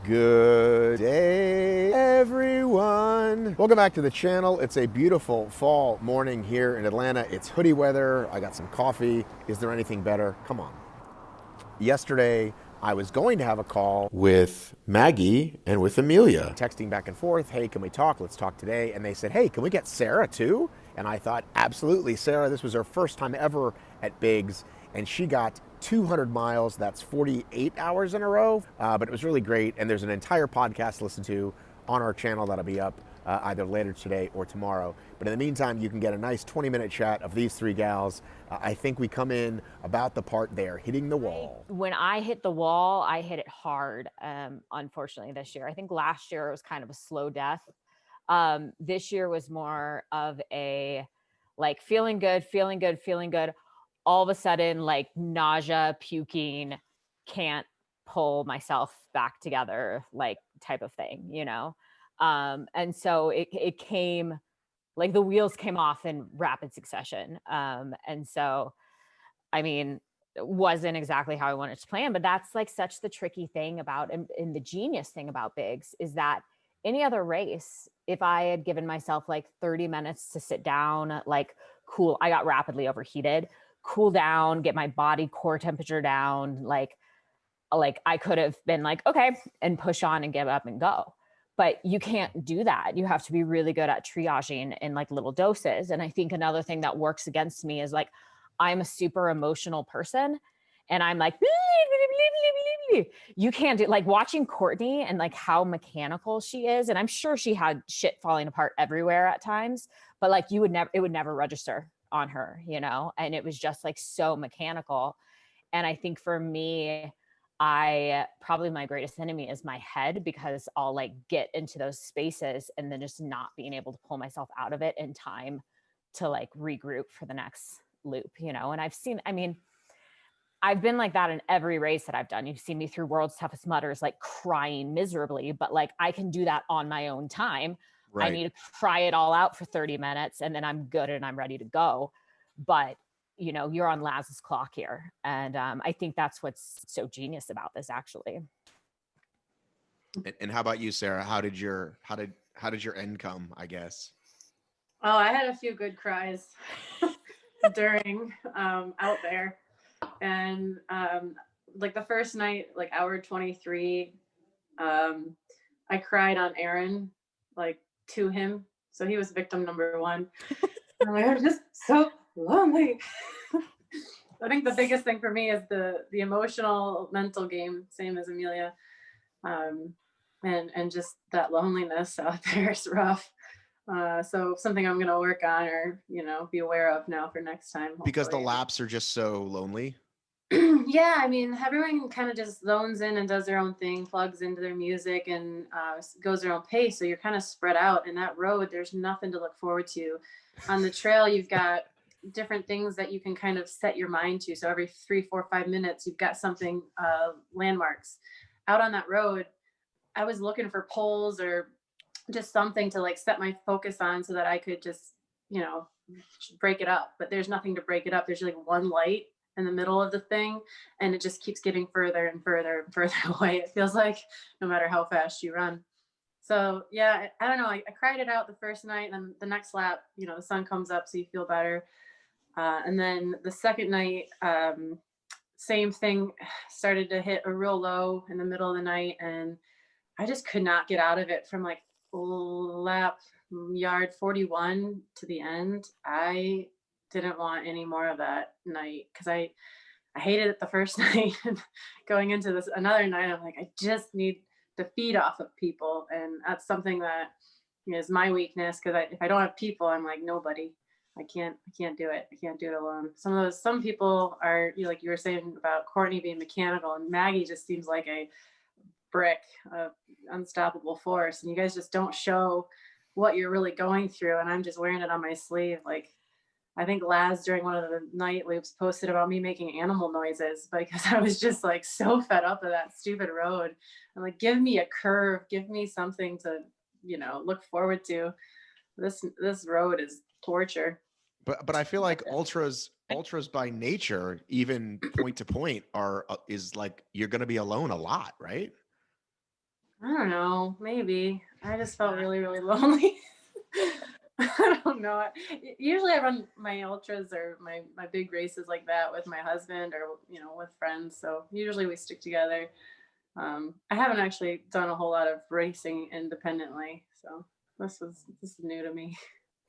Good day, everyone. Welcome back to the channel. It's a beautiful fall morning here in Atlanta. It's hoodie weather. I got some coffee. Is there anything better? Come on. Yesterday, I was going to have a call with Maggie and with Amelia, texting back and forth. Hey, can we talk? Let's talk today. And they said, hey, can we get Sarah too? And I thought, absolutely, Sarah. This was her first time ever at Biggs, and she got 200 miles. That's 48 hours in a row. But it was really great. And there's an entire podcast to listen to on our channel that'll be up either later today or tomorrow. But in the meantime, you can get a nice 20-minute chat of these three gals. I think we come in about the part there, hitting the wall. When I hit the wall, I hit it hard, unfortunately, this year. I think last year it was kind of a slow death. This year was more of a like feeling good, feeling good, feeling good. All of a sudden, like nausea, puking, can't pull myself back together, like type of thing, you know? And so it came like the wheels came off in rapid succession. And so, I mean, it wasn't exactly how I wanted to plan, but that's like such the tricky thing about, and the genius thing about Bigs is that any other race, if I had given myself like 30 minutes to sit down, like cool, I got rapidly overheated, cool down, get my body core temperature down, like I could have been like, okay, and push on and give up and go. But you can't do that. You have to be really good at triaging in like little doses. And I think another thing that works against me is like, I'm a super emotional person and I'm like, you can't do like watching Courtney and like how mechanical she is. And I'm sure she had shit falling apart everywhere at times, but like it would never register on her, you know? And it was just like so mechanical. And I think for me, I probably my greatest enemy is my head because I'll like get into those spaces and then just not being able to pull myself out of it in time to like regroup for the next loop, you know? And I mean, I've been like that in every race that I've done. You've seen me through World's Toughest Mudders, like crying miserably, but like I can do that on my own time. I Right. need to cry it all out for 30 minutes and then I'm good and I'm ready to go. But you know, you're on Laz's clock here. And I think that's what's so genius about this actually. And how about you, Sarah? How did your end come, I guess? Oh, I had a few good cries during out there, and like the first night, like hour 23, I cried on Aaron, like to him. So he was victim number one. I'm like, I'm just so lonely. I think the biggest thing for me is the emotional mental game, same as Amelia, um, and just that loneliness out there is rough. So something I'm gonna work on or be aware of now for next time. Because the Hopefully. laps are just so lonely. Yeah, I mean, everyone kind of just zones in and does their own thing, plugs into their music, and goes their own pace. So you're kind of spread out. And that road, there's nothing to look forward to. On the trail, you've got different things that you can kind of set your mind to. So every 3, 4, 5 minutes, you've got something, landmarks. Out on that road, I was looking for poles or just something to like set my focus on so that I could just, you know, break it up. But there's nothing to break it up. There's like one light in the middle of the thing, and it just keeps getting further and further and further away. It feels like no matter how fast you run. So yeah, I don't know. I cried it out the first night, and then the next lap, the sun comes up, so you feel better. And then the second night, same thing, started to hit a real low in the middle of the night, and I just could not get out of it from like lap yard 41 to the end. I didn't want any more of that night because I hated it the first night. Going into this another night, I'm like, I just need to feed off of people, and that's something that is my weakness. Because if I don't have people, I'm like nobody. I can't do it. I can't do it alone. Some people are, like you were saying about Courtney being mechanical, and Maggie just seems like a brick, unstoppable force, and you guys just don't show what you're really going through, and I'm just wearing it on my sleeve. Like, I think Laz during one of the night loops posted about me making animal noises because I was just like so fed up of that stupid road. I'm like, give me a curve, give me something to look forward to. This road is torture. But I feel like ultras by nature, even point to point, is like you're going to be alone a lot, right? I don't know. Maybe I just felt really, really lonely. I don't know. Usually I run my ultras or my big races like that with my husband or with friends. So usually we stick together. I haven't actually done a whole lot of racing independently, so this is new to me.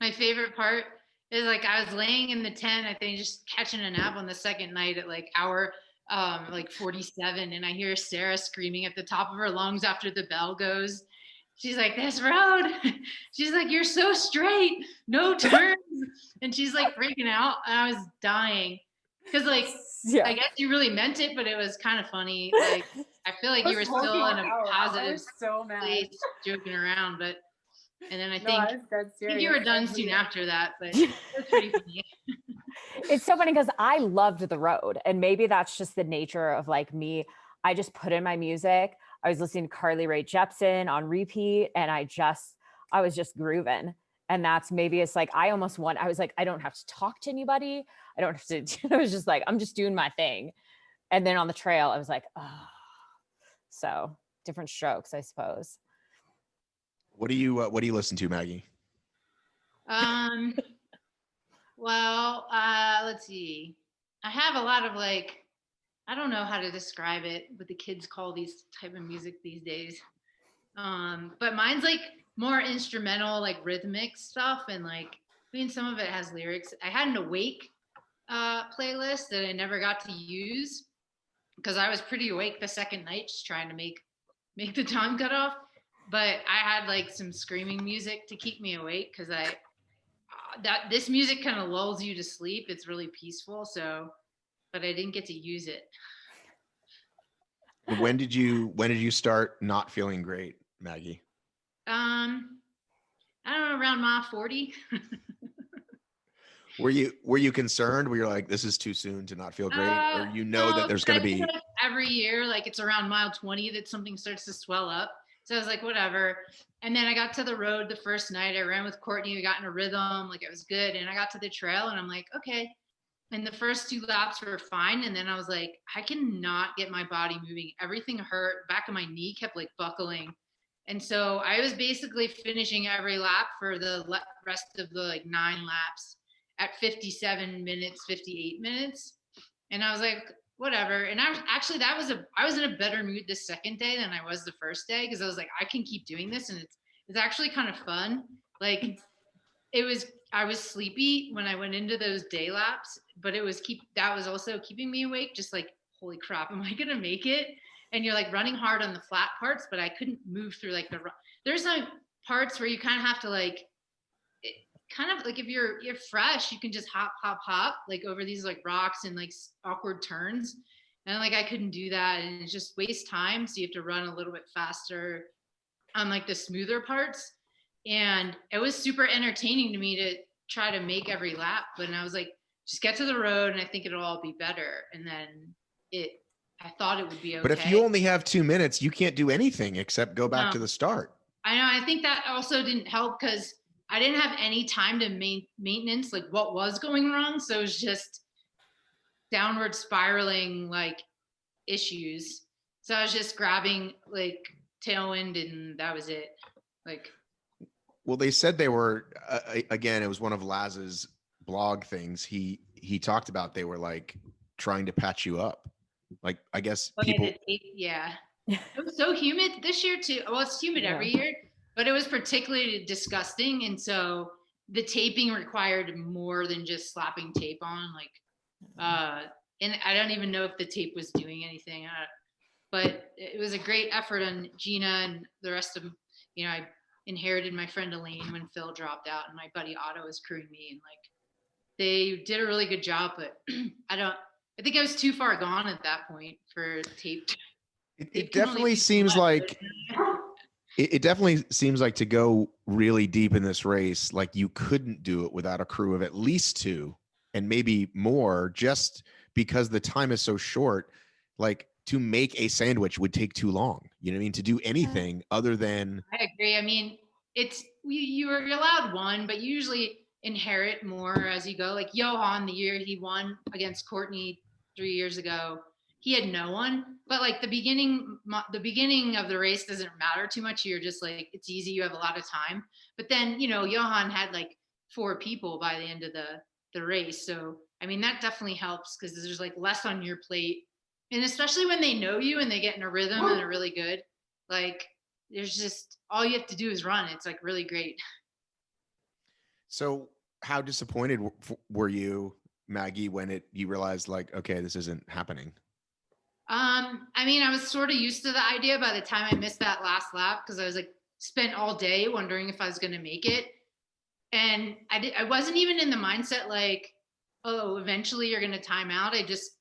My favorite part is like I was laying in the tent, I think just catching a nap on the second night at like hour like 47, and I hear Sarah screaming at the top of her lungs after the bell goes. She's like, "This road," she's like, "You're so straight, no turns," and she's like freaking out, and I was dying because like Yeah. I guess you really meant it, but it was kind of funny. Like I feel like you were still in a I positive was so mad. place, joking around, but and then I No, think I was dead I serious. think you were done soon after that, but it was pretty funny. It's so funny because I loved the road, and maybe that's just the nature of like me. I just put in my music. I was listening to Carly Rae Jepsen on repeat, and I was just grooving. And that's maybe it's like I was like, I don't have to talk to anybody. I don't have to. I was just like, I'm just doing my thing. And then on the trail, I was like, oh, so different strokes, I suppose. What do you listen to, Maggie? Well, let's see. I have a lot of like, I don't know how to describe it, what the kids call these type of music these days. But mine's like more instrumental, like rhythmic stuff, and like, I mean, some of it has lyrics. I had an Awake playlist that I never got to use because I was pretty awake the second night, just trying to make the time cut off. But I had like some screaming music to keep me awake because that this music kind of lulls you to sleep. It's really peaceful. So, but I didn't get to use it. When did you start not feeling great, Maggie? I don't know, around mile 40. Were you concerned? Were you like, this is too soon to not feel great? Or No, that there's going to be like every year, like it's around mile 20 that something starts to swell up. So I was like, whatever. And then I got to the road the first night. I ran with Courtney. We got in a rhythm. Like it was good. And I got to the trail and I'm like, okay. And the first 2 laps were fine. And then I was like, I cannot get my body moving. Everything hurt. Back of my knee kept like buckling. And so I was basically finishing every lap for the rest of the like 9 laps at 57 minutes, 58 minutes. And I was like, whatever. And I was in a better mood the second day than I was the first day because I was like, I can keep doing this, and it's actually kind of fun. Like I was sleepy when I went into those day laps, but that was also keeping me awake. Just like, holy crap, am I gonna make it? And you're like running hard on the flat parts, but I couldn't move through like there's some parts where you kind of have to like. Kind of like if you're fresh, you can just hop like over these like rocks and like awkward turns, and like I couldn't do that, and it just wastes time. So you have to run a little bit faster on like the smoother parts, and it was super entertaining to me to try to make every lap. But I was like, just get to the road, and I think it'll all be better. And then I thought it would be okay. But if you only have 2 minutes, you can't do anything except go back to the start. I know. I think that also didn't help because I didn't have any time to maintenance, like what was going wrong. So it was just downward spiraling like issues. So I was just grabbing like tailwind and that was it. Like, well, they said they were, again, it was one of Laz's blog things. He talked about, they were like trying to patch you up. Like, I guess people. Yeah. It was so humid this year too. Well, it's humid every year. But it was particularly disgusting. And so the taping required more than just slapping tape on. Like, and I don't even know if the tape was doing anything. But it was a great effort on Gina and the rest of them. You know, I inherited my friend Elaine when Phil dropped out, and my buddy Otto was crewing me. And like, they did a really good job. But I think I was too far gone at that point for tape. It definitely seems like. It definitely seems like, to go really deep in this race, like you couldn't do it without a crew of at least 2 and maybe more, just because the time is so short. Like, to make a sandwich would take too long. You know what I mean? To do anything other than. I agree. I mean, you're allowed 1, but you usually inherit more as you go. Like Johan, the year he won against Courtney 3 years ago, he had no one. But like the beginning of the race doesn't matter too much. You're just like, it's easy. You have a lot of time. But then, Johan had like 4 people by the end of the race. So, I mean, that definitely helps because there's like less on your plate. And especially when they know you and they get in a rhythm and they're really good, like there's just, all you have to do is run. It's like really great. So how disappointed were you, Maggie, when you realized like, okay, this isn't happening? I mean, I was sort of used to the idea by the time I missed that last lap because I was like spent all day wondering if I was going to make it. And I wasn't even in the mindset like, oh, eventually you're going to time out. I just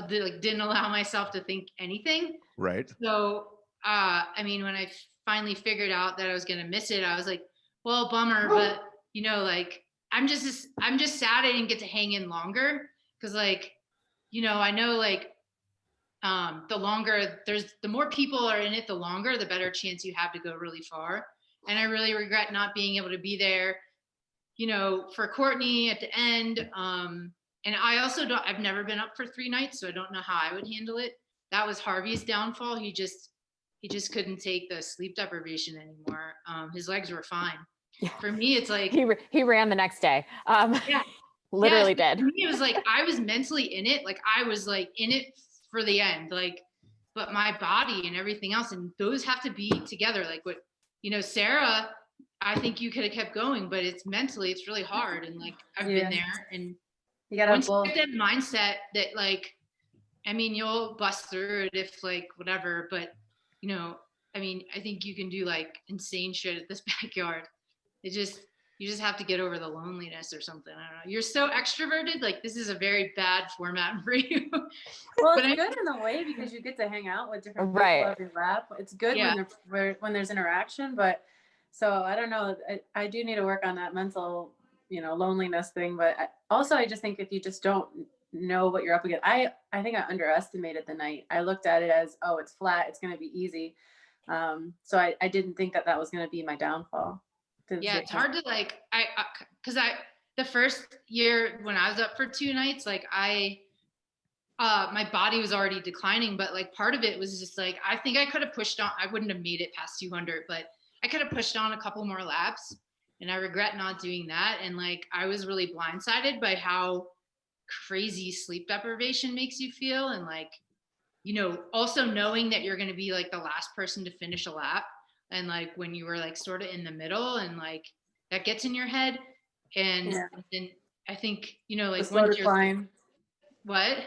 didn't allow myself to think anything. Right. So, I mean, when I finally figured out that I was going to miss it, I was like, well, bummer, but like I'm just sad I didn't get to hang in longer. Cause like, I know like, the more people are in it, the longer, the better chance you have to go really far. And I really regret not being able to be there, for Courtney at the end. And I also I've never been up for 3 nights, so I don't know how I would handle it. That was Harvey's downfall. He just couldn't take the sleep deprivation anymore. His legs were fine. Yeah. For me, it's like he ran the next day. Yeah. Literally did. For me, it was like I was mentally in it. Like I was like in it for the end. Like, but my body and everything else, and those have to be together. Like what, Sarah, I think you could have kept going, but it's really hard. And like I've been there, and you gotta once you get that mindset that like, I mean, you'll bust through it if like whatever, but I mean, I think you can do like insane shit at this backyard. You just have to get over the loneliness or something. I don't know. You're so extroverted. Like this is a very bad format for you. Well, it's good in a way because you get to hang out with different people every lap. It's good when there's interaction, but so I don't know. I do need to work on that mental, loneliness thing. But I just think if you just don't know what you're up against, I think I underestimated the night. I looked at it as, oh, it's flat. It's going to be easy. So I didn't think that was going to be my downfall. Yeah, it's hard to like, because the first year when I was up for 2 nights, like my body was already declining, but like part of it was just like, I think I could have pushed on. I wouldn't have made it past 200, but I could have pushed on a couple more laps, and I regret not doing that. And like, I was really blindsided by how crazy sleep deprivation makes you feel. And like, also knowing that you're going to be like the last person to finish a lap. And like when you were like sort of in the middle, and like that gets in your head. And then I think, like slow decline. What?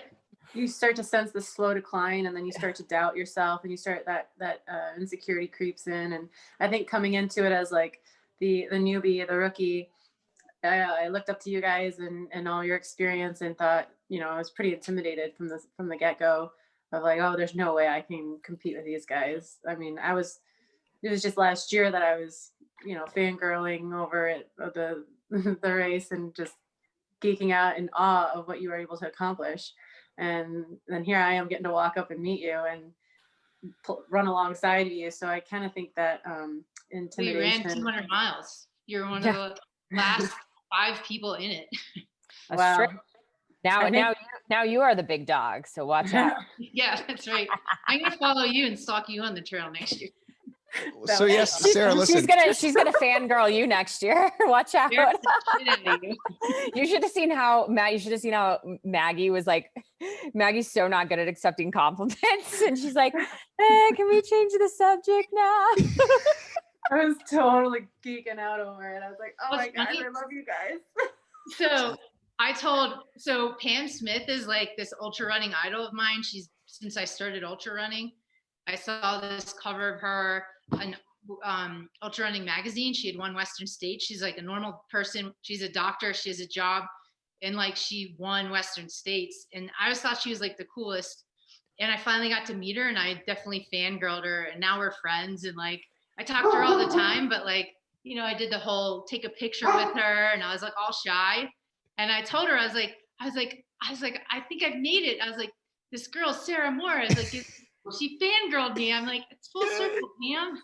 You start to sense the slow decline, and then you start to doubt yourself, and you start that insecurity creeps in. And I think coming into it as like the newbie, the rookie, I looked up to you guys and all your experience, and thought, I was pretty intimidated from the get-go of like, oh, there's no way I can compete with these guys. I mean, it was just last year that I was, fangirling over it, the race, and just geeking out in awe of what you were able to accomplish. And then here I am getting to walk up and meet you and run alongside you. So I kind of think that intimidation. We ran 200 miles. You're one of the last 5 people in it. That's true. Now you are the big dog, so watch out. Yeah, that's right. I'm gonna follow you and stalk you on the trail next year. So yes, Sarah, listen. She's gonna fangirl you next year. Watch out. You should have seen how Maggie was like, Maggie's so not good at accepting compliments, and she's like, hey, can we change the subject now? I was totally geeking out over it. I was like, oh my God, I love you guys. So Pam Smith is like this ultra running idol of mine. Since I started ultra running, I saw this cover of her in ultra running magazine. She had won Western States. She's like a normal person. She's a doctor. She has a job, and like she won Western States. And I always thought she was like the coolest. And I finally got to meet her, and I definitely fangirled her. And now we're friends. And like I talk to her all the time, but like, I did the whole take a picture with her, and I was like all shy. And I told her, I was like, I think I've made it. I was like, this girl, Sarah Moore, I was like, she fangirled me. I'm like, it's full circle, Pam.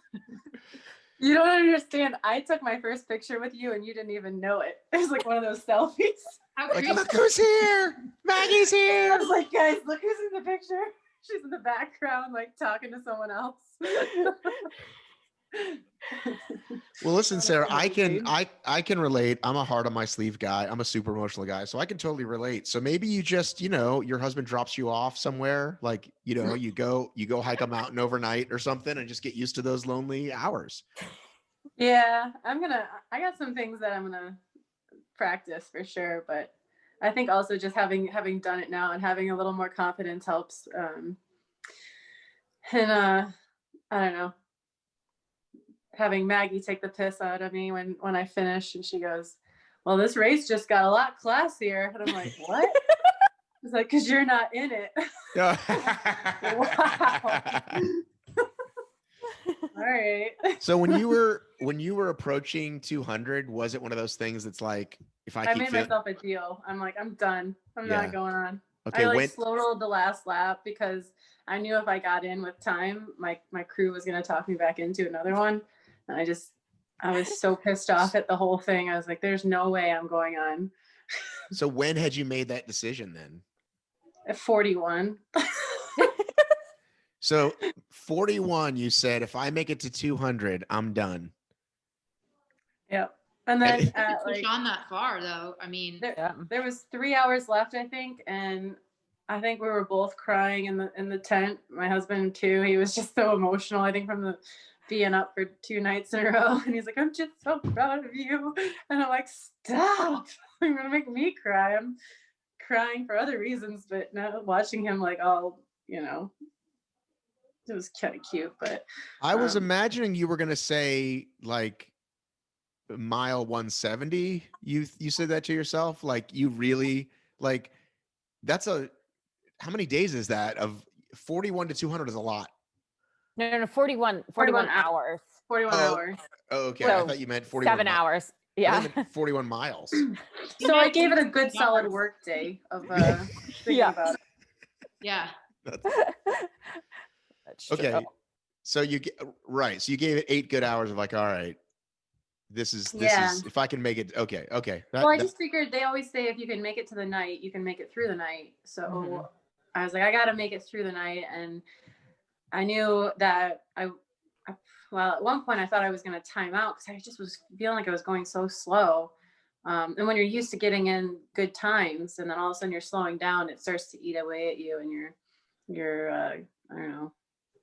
You don't understand. I took my first picture with you and you didn't even know it. It was like one of those selfies. How Like, crazy. look who's here! Maggie's I here! was like, guys, look who's in the picture. She's in the background, like talking to someone else. Well, listen, Sarah, I can Amazing. I can relate. I'm a heart on my sleeve guy. I'm a super emotional guy, so I can totally relate. So maybe you just, your husband drops you off somewhere, like, you go hike a mountain overnight or something and just get used to those lonely hours. Yeah, I got some things that I'm gonna practice for sure, but I think also just having done it now and having a little more confidence helps. And I don't know, having Maggie take the piss out of me when I finish, and she goes, "Well, this race just got a lot classier," and I'm like, "What?" It's like, "Cause you're not in it." Yeah. Wow. All right. So when you were approaching 200, was it one of those things that's like, if I I keep made feeling, myself a deal. I'm like, I'm done. I'm yeah, not going on. okay, I like when, slow rolled the last lap because I knew if I got in with time, my crew was gonna talk me back into another one. And I was so pissed off at the whole thing. I was like, there's no way I'm going on. so when had you made that decision then? At 41. So 41, you said, if I make it to 200, I'm done. Yep. And And then To at push like on that far though. I mean, Yeah. there was 3 hours left, I think, and I think we were both crying in the tent. My husband too. He was just so emotional. I think from the being up for 2 nights in a row, and he's like, "I'm just so proud of you," and I'm like, "Stop! You're gonna make me cry." I'm crying for other reasons, but now watching him like all, it was kind of cute. But I was imagining you were going to say like mile 170. You said that to yourself? Like you really like that's how many days is that? Of 41 to 200 is a lot. No, 41 41 hours. 41 Oh, hours. okay. I So thought you meant 41 7 hours. I thought you Yeah. meant 41 miles. So I gave it a meant good solid hours. work day of thinking Yeah. about it. Yeah. That's true. Okay. So you get right. So you gave it 8 good hours of like, all right, this is if I can make it. Okay. Well, I just figured they always say if you can make it to the night, you can make it through the night. So I was like, I got to make it through the night. And I knew that well, at one point I thought I was going to time out because I just was feeling like I was going so slow. And when you're used to getting in good times and then all of a sudden you're slowing down, it starts to eat away at you and your I don't know,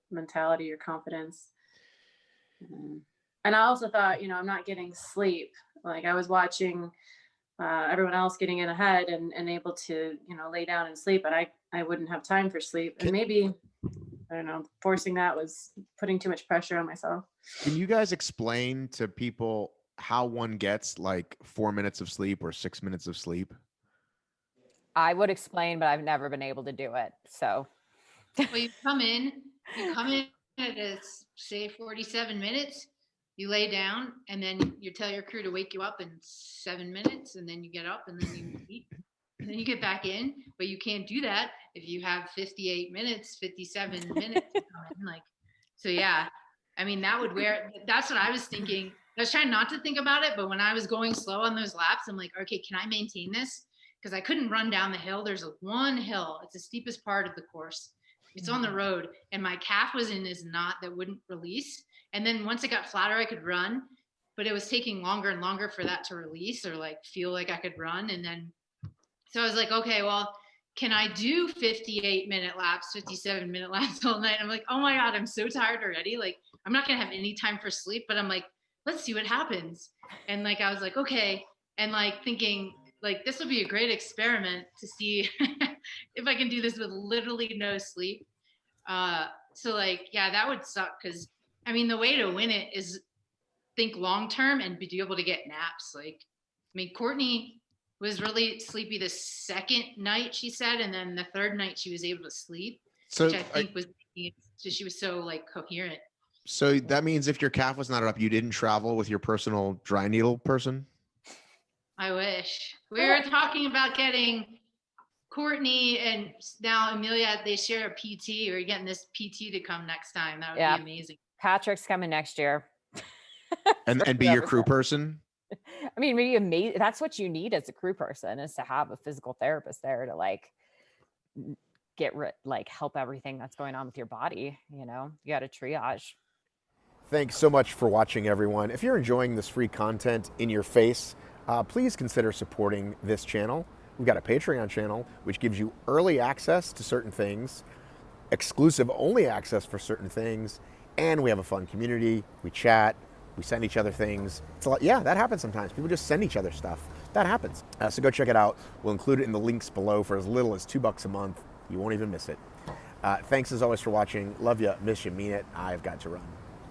mentality, your confidence. And I also thought, I'm not getting sleep. Like I was watching everyone else getting in ahead and able to, lay down and sleep, but I wouldn't have time for sleep. And maybe, I don't know, forcing that was putting too much pressure on myself. Can you guys explain to people how one gets like 4 minutes of sleep or 6 minutes of sleep? I would explain, but I've never been able to do it. So Well, you come in at say 47 minutes, you lay down, and then you tell your crew to wake you up in 7 minutes, and then you get up and then you eat, and then you get back in. But you can't do that if you have 58 minutes, 57 minutes. So yeah, I mean, that's what I was thinking. I was trying not to think about it, but when I was going slow on those laps, I'm like, okay, can I maintain this? Because I couldn't run down the hill. There's one hill. It's the steepest part of the course. It's on the road, and my calf was in this knot that wouldn't release. And then once it got flatter, I could run, but it was taking longer and longer for that to release or like feel like I could run. And then, so I was like, okay, well, can I do 58-minute laps, 57-minute laps all night? I'm like, oh my God, I'm so tired already. Like, I'm not going to have any time for sleep, but I'm like, let's see what happens. And like, I was like, okay. And like thinking like, this will be a great experiment to see if I can do this with literally no sleep. So like, yeah, that would suck. Cause I mean, the way to win it is think long-term and be able to get naps. Like, I mean, Courtney was really sleepy the second night, she said, and then the third night she was able to sleep, which I think was so she was so like coherent. So that means if your calf was not up, you didn't travel with your personal dry needle person? I wish. We were talking about getting Courtney and now Amelia, they share a PT, or getting this PT to come next time. That would be amazing. Patrick's coming next year. And For be your crew 100%. person. I mean, maybe that's what you need as a crew person, is to have a physical therapist there to like help everything that's going on with your body. You know, you got to triage. Thanks so much for watching, everyone. If you're enjoying this free content in your face, please consider supporting this channel. We've got a Patreon channel, which gives you early access to certain things, exclusive only access for certain things, and we have a fun community. We chat, we send each other things. It's a lot. Yeah, that happens sometimes. People just send each other stuff. That happens. So go check it out. We'll include it in the links below for as little as $2 a month. You won't even miss it. Thanks as always for watching. Love you, miss you, mean it. I've got to run.